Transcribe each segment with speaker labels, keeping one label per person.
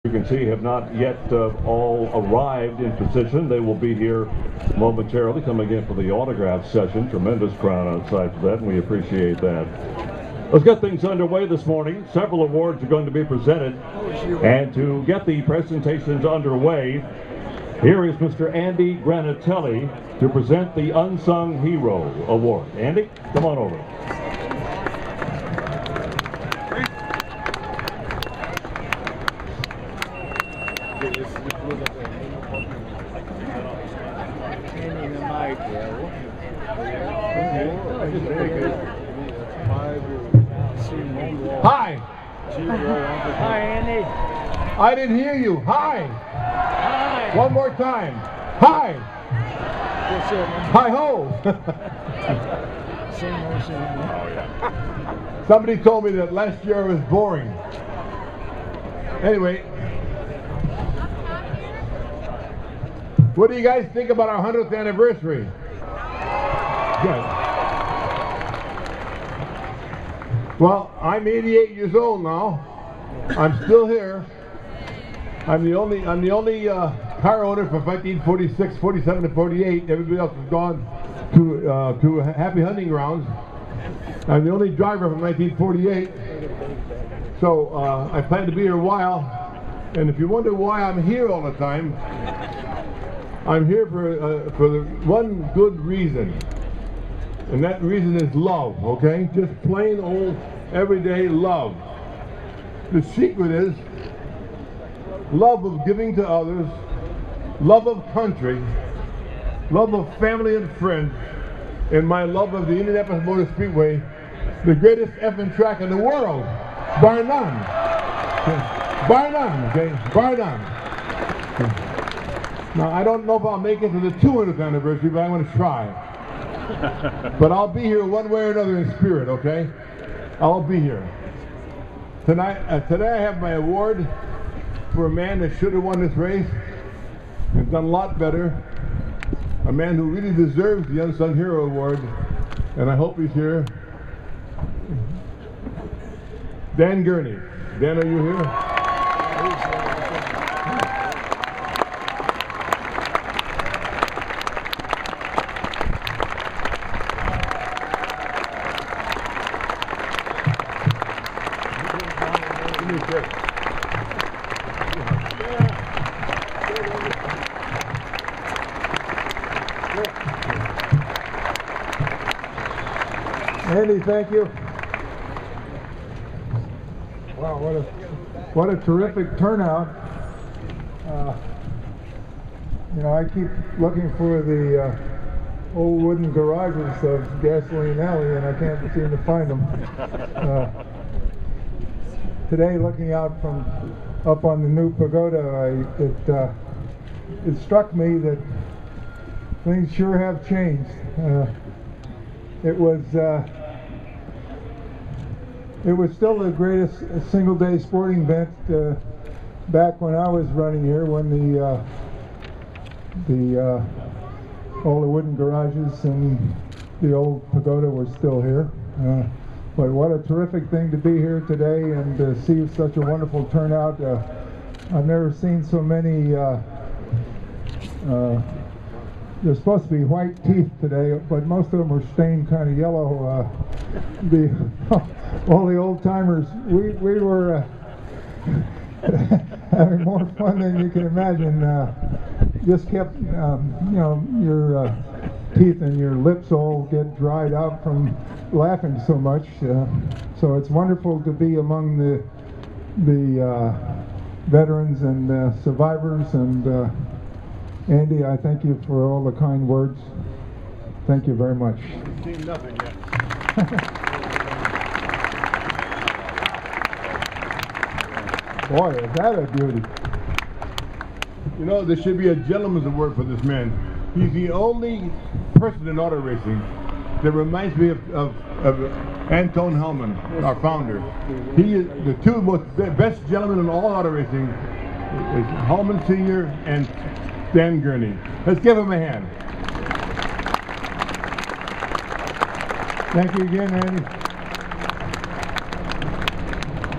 Speaker 1: You can see have not yet all arrived in position. They will be here momentarily, coming in for the autograph session. Tremendous crowd outside for that, and we appreciate that. Let's get things underway this morning. Several awards are going to be presented, and to get the presentations underway, here is Mr. Andy Granatelli to present the Unsung Hero Award. Andy, come on over.
Speaker 2: Hi.
Speaker 3: Hi, Andy.
Speaker 2: I didn't hear you. Hi.
Speaker 3: Hi.
Speaker 2: One more time. Hi. Hi ho. Somebody told me that last year was boring. Anyway, what do you guys think about our 100th anniversary? Good. Well, I'm 88 years old now. I'm still here. I'm the only car owner from 1946, 47, and 48. Everybody else has gone to happy hunting grounds. I'm the only driver from 1948. So I plan to be here a while. And if you wonder why I'm here all the time, I'm here for the one good reason. And that reason is love, okay? Just plain old, everyday love. The secret is love of giving to others, love of country, love of family and friends, and my love of the Indianapolis Motor Speedway, the greatest effing track in the world, bar none. Okay? Bar none, okay? Bar none. Okay. Now, I don't know if I'll make it to the 200th anniversary, but I'm going to try. But I'll be here one way or another in spirit, okay? I'll be here. Today I have my award for a man that should have won this race and done a lot better. A man who really deserves the Unsung Hero Award, and I hope he's here. Dan Gurney. Dan, are you here?
Speaker 4: Andy, thank you. Wow, what a terrific turnout. You know, I keep looking for the old wooden garages of Gasoline Alley, and I can't seem to find them. Today, looking out from up on the new pagoda, it struck me that things sure have changed. It was still the greatest single-day sporting event back when I was running here, when all the wooden garages and the old pagoda were still here. But what a terrific thing to be here today and to see such a wonderful turnout. I've never seen so many. There's supposed to be white teeth today, but most of them are stained kind of yellow. All the old timers, we were having more fun than you can imagine. Just kept, you know, your teeth and your lips all get dried out from laughing so much. So it's wonderful to be among the veterans and survivors. And Andy, I thank you for all the kind words. Thank you very much.
Speaker 2: Seen nothing yet.
Speaker 4: Boy, is that a beauty.
Speaker 2: You know, there should be a gentleman's award for this man. He's the only person in auto racing that reminds me of Anton Hellman, our founder. He is the two most best gentlemen in all auto racing is Hellman Sr. and Dan Gurney. Let's give him a hand.
Speaker 4: Thank you again, Andy.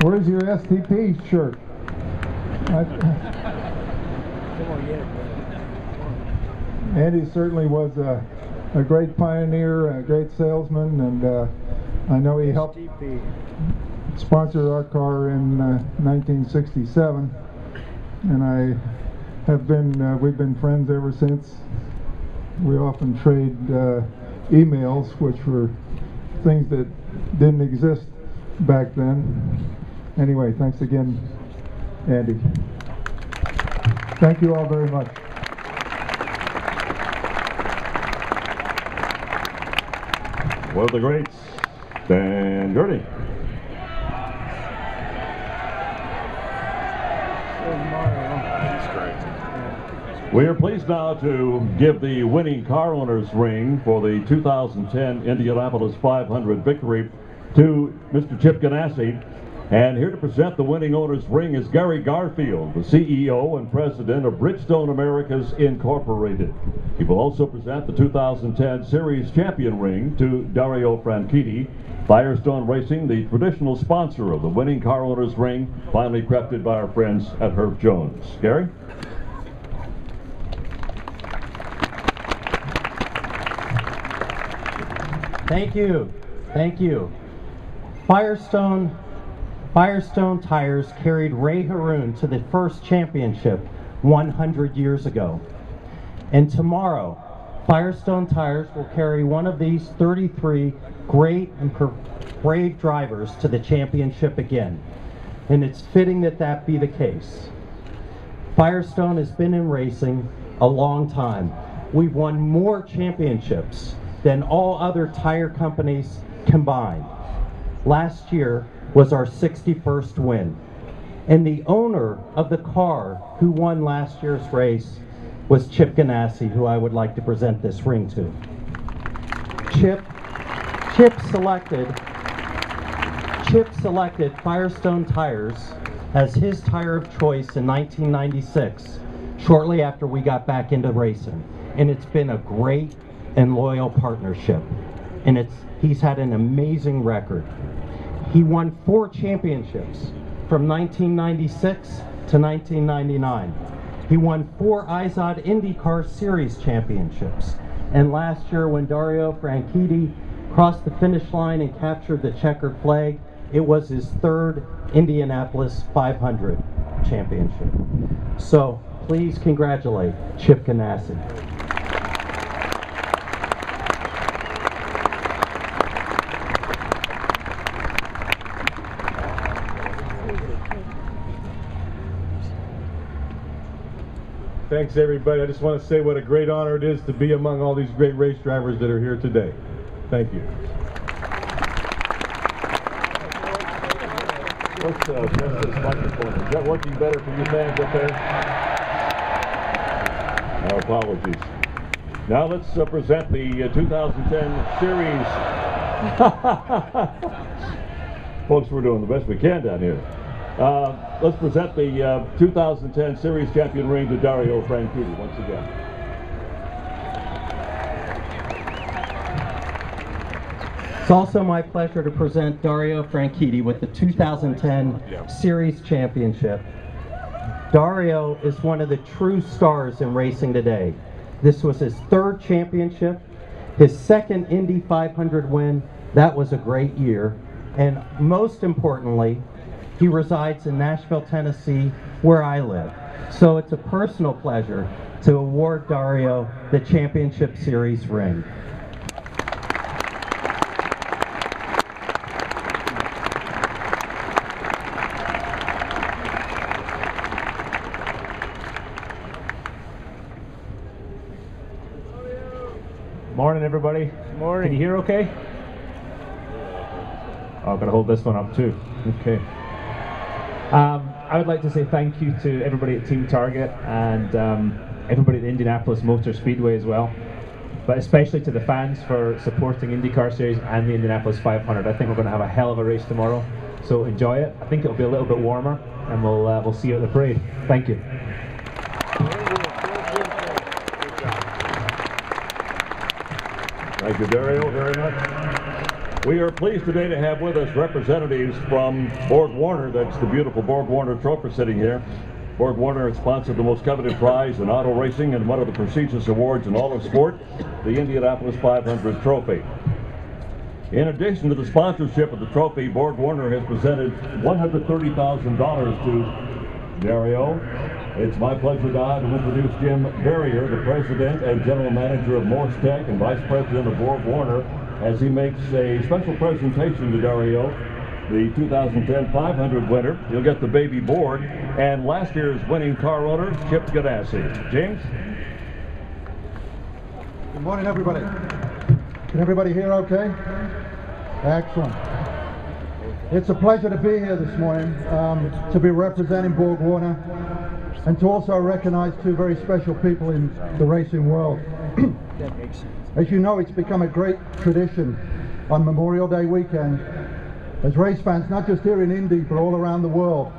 Speaker 4: Where's your STP shirt? Andy certainly was a great pioneer, a great salesman, and I know he helped sponsor our car in 1967, and I have been, we've been friends ever since. We often trade emails, which were things that didn't exist back then. Anyway, thanks again, Andy. Thank you all very much.
Speaker 1: One of the greats, Dan Gurney. We are pleased now to give the winning car owners ring for the 2010 Indianapolis 500 victory to Mr. Chip Ganassi. And here to present the winning owners ring is Gary Garfield, the CEO and president of Bridgestone Americas Incorporated. He will also present the 2010 Series Champion ring to Dario Franchitti. Firestone Racing, the traditional sponsor of the winning car owners ring, finally crafted by our friends at Herb Jones. Gary?
Speaker 5: Thank you. Thank you. Firestone tires carried Ray Haroon to the first championship 100 years ago. And tomorrow, Firestone tires will carry one of these 33 great and brave drivers to the championship again. And it's fitting that that be the case. Firestone has been in racing a long time. We've won more championships than all other tire companies combined. Last year was our 61st win. And the owner of the car who won last year's race was Chip Ganassi, who I would like to present this ring to. Chip selected Firestone tires as his tire of choice in 1996, shortly after we got back into racing. And it's been a great and loyal partnership. And he's had an amazing record. He won 4 championships from 1996 to 1999. He won 4 IZOD IndyCar Series championships. And last year when Dario Franchitti crossed the finish line and captured the checkered flag, it was his 3rd Indianapolis 500 championship. So please congratulate Chip Ganassi.
Speaker 2: Thanks, everybody. I just want to say what a great honor it is to be among all these great race drivers that are here today. Thank you.
Speaker 1: Let's test this microphone. Is that working better for you fans up there? Our apologies. Now let's present the 2010 Series. Folks, we're doing the best we can down here. Let's present the 2010 Series Champion ring to Dario Franchitti once again.
Speaker 5: It's also my pleasure to present Dario Franchitti with the 2010 Series Championship. Dario is one of the true stars in racing today. This was his 3rd championship, his 2nd Indy 500 win. That was a great year. And most importantly, he resides in Nashville, Tennessee, where I live. So it's a personal pleasure to award Dario the Championship Series ring.
Speaker 6: Morning, everybody.
Speaker 3: Morning.
Speaker 6: Can you hear okay? Oh, I've got to hold this one up too. Okay. I would like to say thank you to everybody at Team Target and everybody at the Indianapolis Motor Speedway as well, but especially to the fans for supporting IndyCar Series and the Indianapolis 500. I think we're going to have a hell of a race tomorrow, so enjoy it. I think it'll be a little bit warmer, and we'll see you at the parade. Thank you.
Speaker 1: Thank you, Dario, very much. We are pleased today to have with us representatives from Borg Warner. That's the beautiful Borg Warner trophy sitting here. Borg Warner has sponsored the most coveted prize in auto racing and one of the prestigious awards in all of sport, the Indianapolis 500 Trophy. In addition to the sponsorship of the trophy, Borg Warner has presented $130,000 to Dario. It's my pleasure now to introduce Jim Barrier, the president and general manager of Morse Tech and vice president of Borg Warner, as he makes a special presentation to Dario, the 2010 500 winner. He'll get the baby board, and last year's winning car owner, Chip Ganassi. James?
Speaker 7: Good morning, everybody. Can everybody hear okay? Excellent. It's a pleasure to be here this morning, to be representing Borg Warner, and to also recognize two very special people in the racing world. As you know, it's become a great tradition on Memorial Day weekend as race fans, not just here in Indy, but all around the world,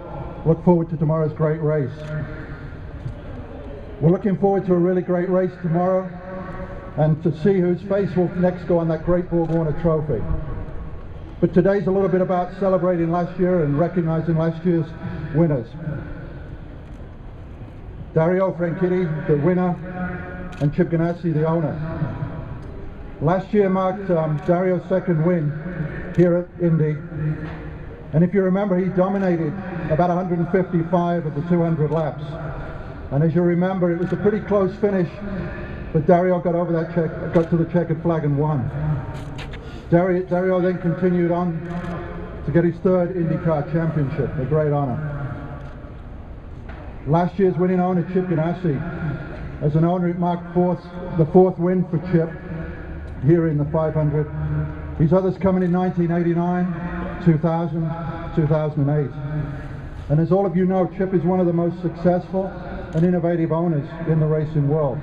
Speaker 7: look forward to tomorrow's great race. We're looking forward to a really great race tomorrow and to see whose face will next go on that great Borg Warner trophy. But today's a little bit about celebrating last year and recognizing last year's winners. Dario Franchitti, the winner, and Chip Ganassi, the owner. Last year marked Dario's second win here at Indy, and if you remember, he dominated about 155 of the 200 laps. And as you remember, it was a pretty close finish, but Dario got over that got to the checkered flag and won. Dario then continued on to get his third IndyCar championship, a great honor. Last year's winning owner, Chip Ganassi, as an owner, it marked the fourth win for Chip here in the 500. His others coming in 1989, 2000, 2008. And as all of you know, Chip is one of the most successful and innovative owners in the racing world.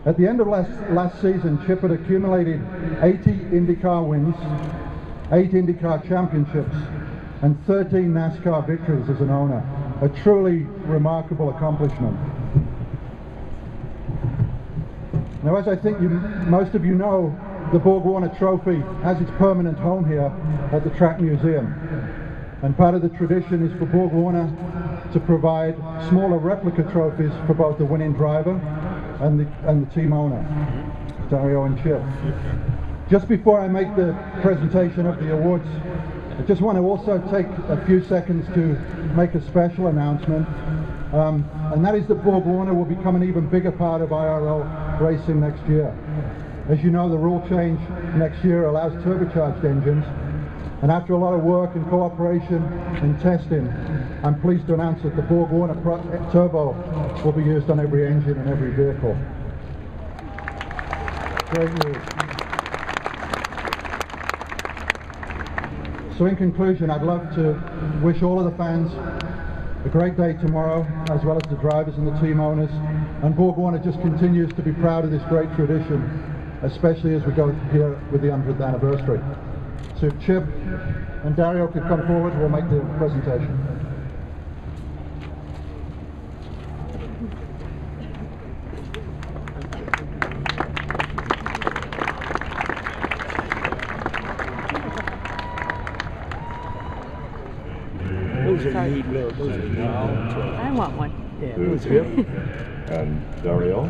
Speaker 7: At the end of last season, Chip had accumulated 80 IndyCar wins, 8 IndyCar championships, and 13 NASCAR victories as an owner. A truly remarkable accomplishment. Now, as I think most of you know, the Borg Warner Trophy has its permanent home here at the Track Museum. And part of the tradition is for Borg Warner to provide smaller replica trophies for both the winning driver and the team owner, Dario and Chip. Just before I make the presentation of the awards, I just want to also take a few seconds to make a special announcement, and that is that Borg Warner will become an even bigger part of IRL racing next year. As you know, the rule change next year allows turbocharged engines, and after a lot of work and cooperation and testing, I'm pleased to announce that the Borg Warner Turbo will be used on every engine and every vehicle. Great news. So in conclusion, I'd love to wish all of the fans a great day tomorrow, as well as the drivers and the team owners. And Borg Warner just continues to be proud of this great tradition, especially as we go here with the 100th anniversary. So if Chip and Dario could come forward, we'll make the presentation.
Speaker 3: I want one.
Speaker 1: Yeah, to Chip and Dario.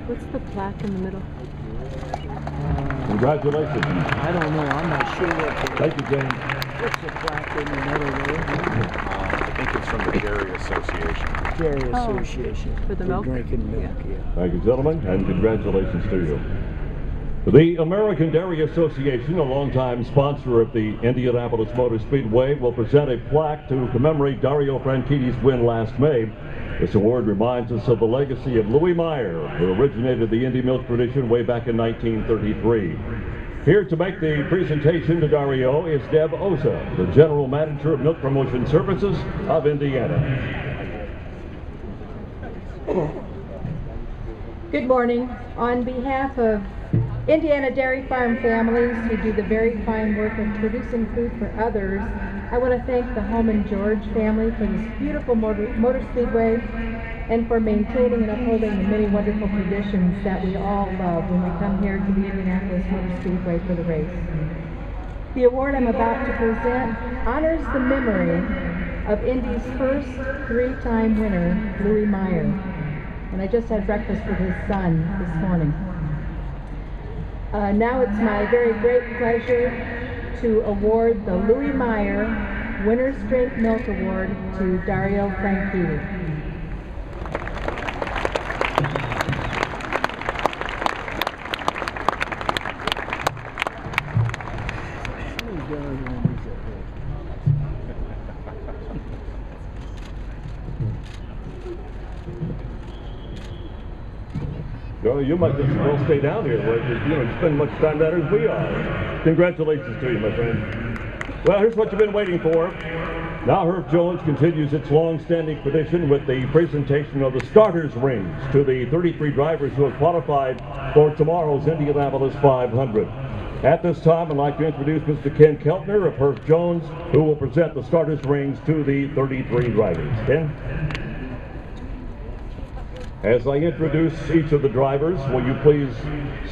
Speaker 3: What's the plaque in the middle?
Speaker 1: Congratulations.
Speaker 8: I don't know. I'm not sure what
Speaker 1: Thank you, James.
Speaker 8: what's the plaque in the middle there.
Speaker 9: I think it's from the Dairy Association.
Speaker 8: Dairy Association.
Speaker 3: For the milk?
Speaker 8: Drinking milk, yeah.
Speaker 1: Thank you, gentlemen, and congratulations to you. The American Dairy Association, a longtime sponsor of the Indianapolis Motor Speedway, will present a plaque to commemorate Dario Franchitti's win last May. This award reminds us of the legacy of Louis Meyer, who originated the Indy milk tradition way back in 1933. Here to make the presentation to Dario is Deb Oza, the General Manager of Milk Promotion Services of Indiana.
Speaker 10: Good morning. On behalf of Indiana Dairy Farm families who do the very fine work of producing food for others, I want to thank the Holman George family for this beautiful motor speedway and for maintaining and upholding the many wonderful traditions that we all love when we come here to the Indianapolis Motor Speedway for the race. The award I'm about to present honors the memory of Indy's first three-time winner, Louis Meyer. And I just had breakfast with his son this morning. Now it's my very great pleasure to award the Louis Meyer Winner's Drink Milk Award to Dario Franchitti.
Speaker 1: Well, you might just well stay down here. You spend much time down here as we are. Congratulations to you, my friend. Well, here's what you've been waiting for. Now Herb Jones continues its long-standing tradition with the presentation of the starters rings to the 33 drivers who have qualified for tomorrow's Indianapolis 500. At this time, I'd like to introduce Mr. Ken Keltner of Herb Jones, who will present the starters rings to the 33 drivers. Ken? As I introduce each of the drivers, will you please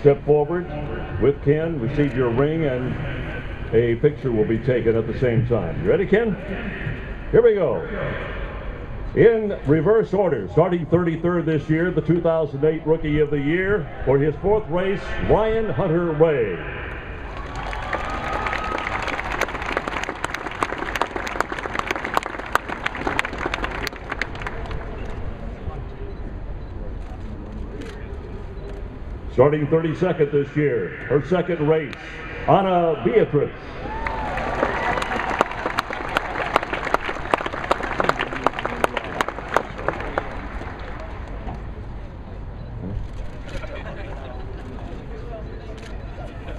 Speaker 1: step forward with Ken, receive your ring, and a picture will be taken at the same time. You ready, Ken? Here we go. In reverse order, starting 33rd this year, the 2008 Rookie of the Year, for his fourth race, Ryan Hunter Ray. Starting 32nd this year, her second race, Anna Beatrice.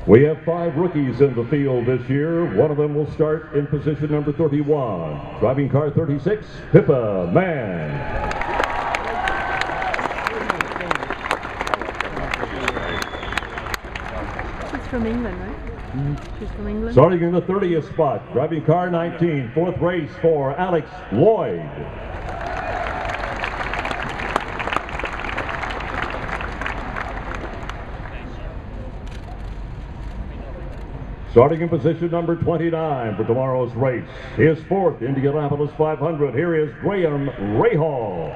Speaker 1: We have 5 rookies in the field this year. One of them will start in position number 31. Driving car 36, Pippa Mann.
Speaker 3: From England, right? She's from England.
Speaker 1: Starting in the 30th spot, driving car 19, fourth race for Alex Lloyd. Starting in position number 29 for tomorrow's race, his fourth Indianapolis 500, here is Graham Rahal.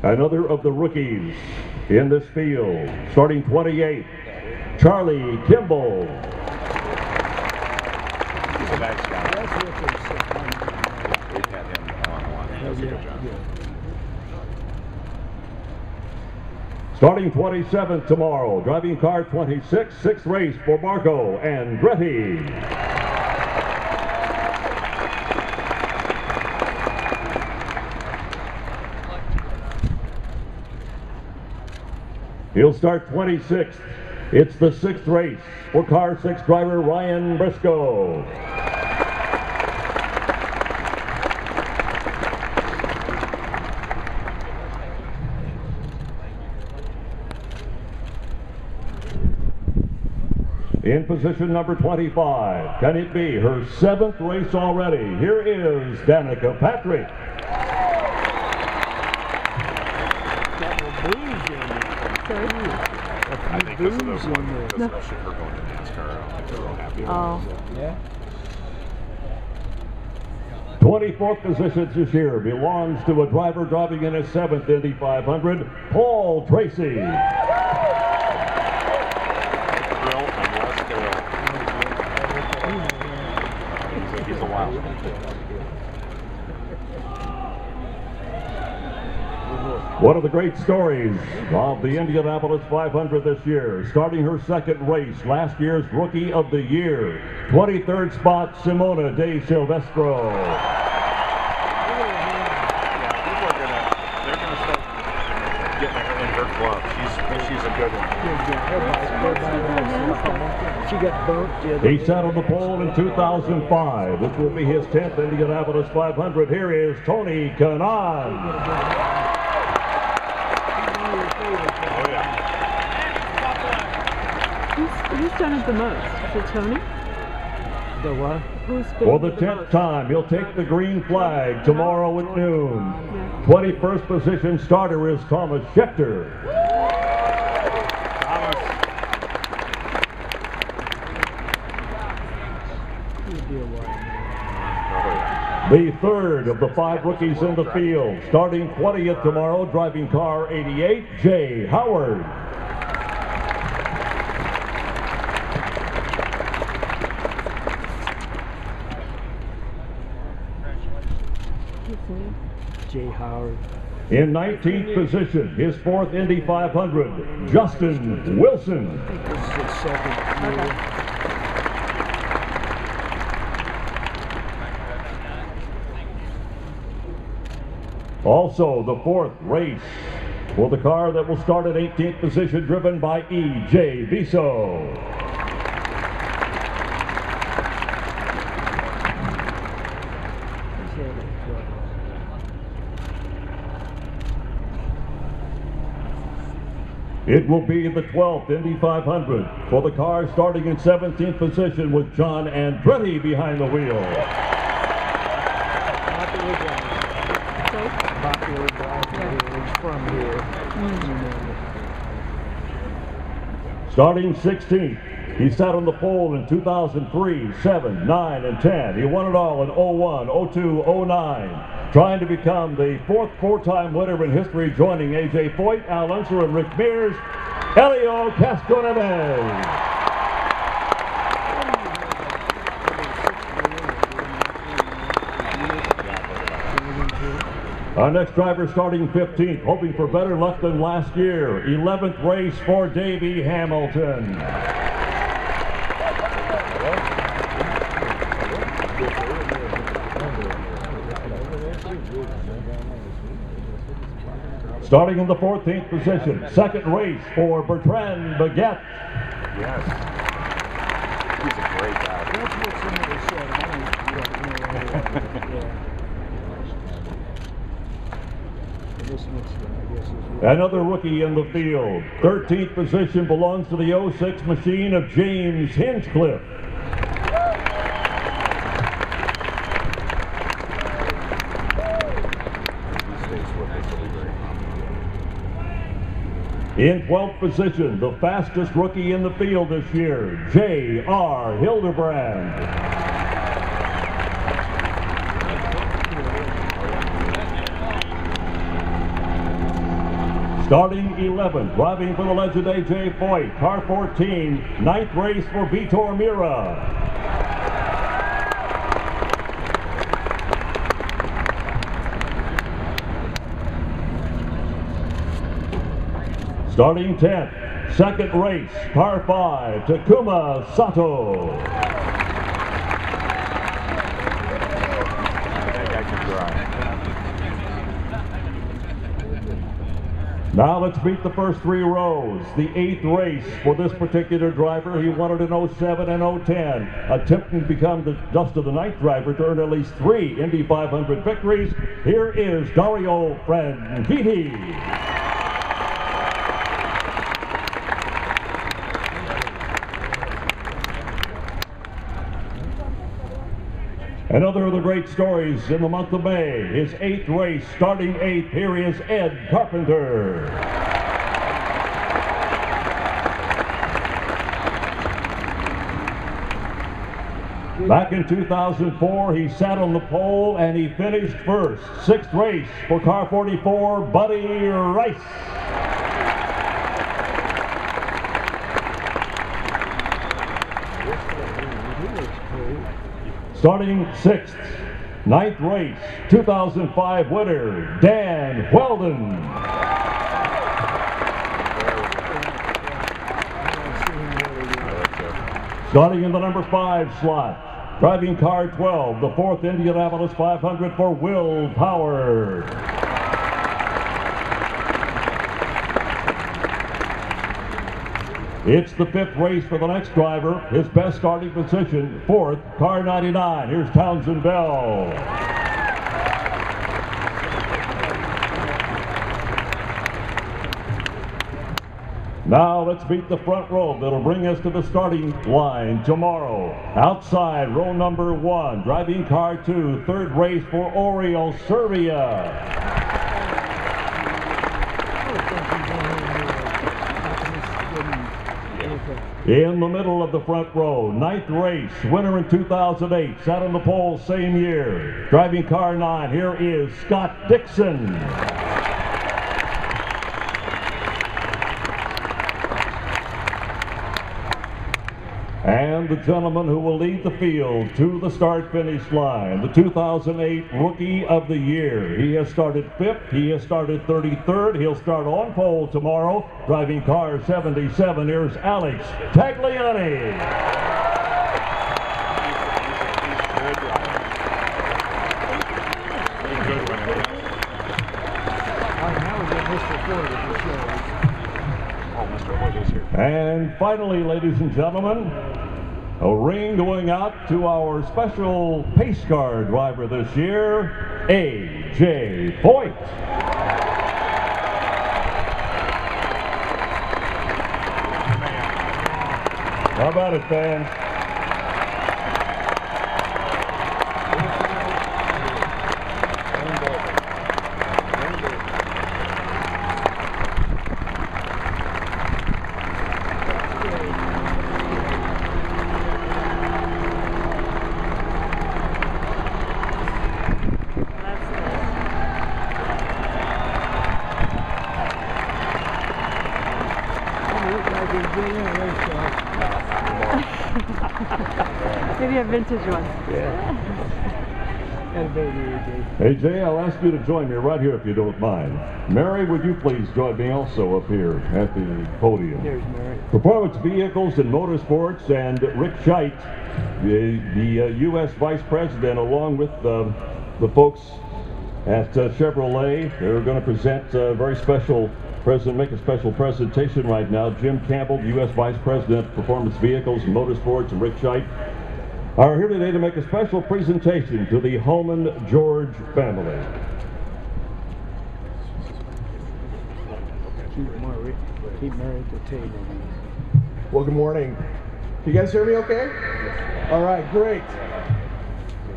Speaker 1: Another of the rookies in this field, starting 28, Charlie Kimball.
Speaker 9: He's a nice guy. We've had him on a lot. He does a good job.
Speaker 1: Starting 27th tomorrow, driving car 26, sixth race for Marco Andretti. He'll start 26th. It's the sixth race for car 6 driver Ryan Briscoe. In position number 25, can it be her 7th race already? Here is Danica Patrick.
Speaker 9: I think this is the one because of her going to NASCAR. I don't think they're real happy about it.
Speaker 8: Yeah.
Speaker 1: 24th position this year belongs to a driver driving in his 7th Indy 500, Paul Tracy.
Speaker 9: He's a wild one.
Speaker 1: One of the great stories of the Indianapolis 500 this year, starting her second race, last year's Rookie of the Year, 23rd spot, Simona De Silvestro.
Speaker 9: They're gonna start getting her in her club. She's a good one.
Speaker 8: She got burnt the other
Speaker 1: He
Speaker 8: day.
Speaker 1: sat on the pole in 2005. This will be his 10th Indianapolis 500. Here is Tony Kanaan.
Speaker 3: Who's done it the most? Is it Tony?
Speaker 8: The what?
Speaker 3: Who's
Speaker 1: For the
Speaker 3: been
Speaker 1: 10th time, he'll take the green flag tomorrow at noon. 21st position starter is Thomas Schechter. The third of the 5 rookies in the field. Starting 20th tomorrow, driving car 88, Jay Howard.
Speaker 8: Jay Howard.
Speaker 1: In 19th position, his 4th Indy 500, Justin Wilson.
Speaker 8: I think this is his second year.
Speaker 1: Also, the 4th race for the car that will start at 18th position, driven by E.J. Viso. It will be the 12th Indy 500 for the car starting in 17th position with John Andretti behind the wheel.
Speaker 8: Popular driver from here.
Speaker 1: Starting 16th, he sat on the pole in 2003, 7, 9, and 10. He won it all in 01, 02, 09. Trying to become the 4th four-time winner in history, joining A.J. Foyt, Al Unser, and Rick Mears, Helio Castroneves. Our next driver starting 15th, hoping for better luck than last year. 11th race for Davey Hamilton. Starting in the 14th position, second race for Bertrand Baguette.
Speaker 9: Yes. He's a great guy.
Speaker 1: Another rookie in the field. 13th position belongs to the 06 machine of James Hinchcliffe. In 12th position, the fastest rookie in the field this year, J.R. Hildebrand. Starting 11th, driving for the legend A.J. Foyt, car 14, 9th race for Vitor Mira. Starting 10th, second race, car 5, Takuma Sato. Now let's meet the first 3 rows. The 8th race for this particular driver. He won it in 07 and 010. Attempting to become just the 9th driver to earn at least 3 Indy 500 victories. Here is Dario Franchitti. Another of the great stories in the month of May. His 8th race, starting 8th, here is Ed Carpenter. Back in 2004, he sat on the pole and he finished first. 6th race for car 44, Buddy Rice. Starting 6th, 9th race, 2005 winner, Dan Weldon. Starting in the number 5 slot, driving car 12, the 4th Indianapolis 500 for Will Power. It's the 5th race for the next driver. His best starting position, 4th, car 99. Here's Townsend Bell. Now let's meet the front row that'll bring us to the starting line tomorrow. Outside, row number 1, driving car 2, third race for Oriel, Serbia. In the middle of the front row, 9th race, winner in 2008, sat on the pole same year. Driving car 9, here is Scott Dixon. And the gentleman who will lead the field to the start-finish line, the 2008 Rookie of the Year. He has started 5th, he has started 33rd, he'll start on pole tomorrow. Driving car 77, here's Alex Tagliani. And finally, ladies and gentlemen, a ring going out to our special pace car driver this year, A.J. Voigt. How about it, fans?
Speaker 3: Maybe a vintage one.
Speaker 8: Yeah.
Speaker 1: AJ, I'll ask you to join me right here if you don't mind. Mary, would you please join me also up here at the podium?
Speaker 8: There's Mary.
Speaker 1: Performance Vehicles and Motorsports, and Rick Scheidt, the U.S. Vice President, along with the folks at Chevrolet. They're going to present a very special make a special presentation right now. Jim Campbell, U.S. Vice President, Performance Vehicles and Motorsports, and Rick Scheidt are here today to make a special presentation to the Holman George family.
Speaker 8: Keep Mary at the table.
Speaker 11: Well, good morning. Can you guys hear me okay? All right, great.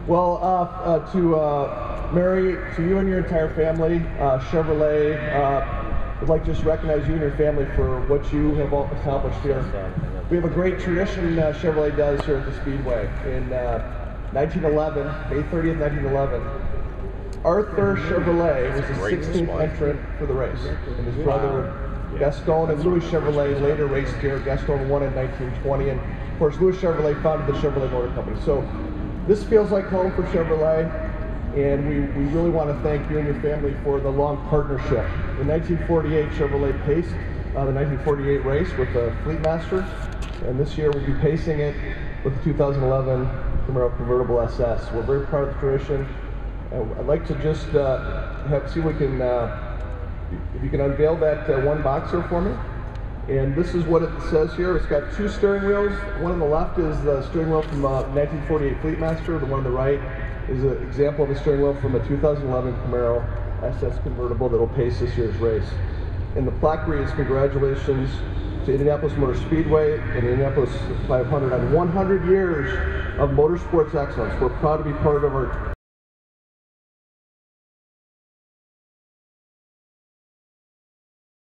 Speaker 11: Well, to Mary, to you and your entire family, Chevrolet, I'd like to just recognize you and your family for what you have all accomplished here. We have a great tradition Chevrolet does here at the Speedway. In 1911, May 30th, 1911, Arthur Chevrolet was the 16th entrant for the race. And his brother Gaston and Louis Chevrolet later raced here. Gaston won in 1920, and of course Louis Chevrolet founded the Chevrolet Motor Company. So this feels like home for Chevrolet, and we really want to thank you and your family for the long partnership. In 1948, Chevrolet paced the 1948 race with the Fleetmaster, and this year we'll be pacing it with the 2011 Camaro Convertible SS. We're very proud of the tradition, and I'd like to just see if we can, if you can unveil that one box here for me. And this is what it says here. It's got two steering wheels. One on the left is the steering wheel from 1948 Fleetmaster. The one on the right is an example of a steering wheel from a 2011 Camaro SS convertible that will pace this year's race. And the plaque reads, "Congratulations to Indianapolis Motor Speedway and Indianapolis 500 on 100 years of motorsports excellence. We're proud to be part of our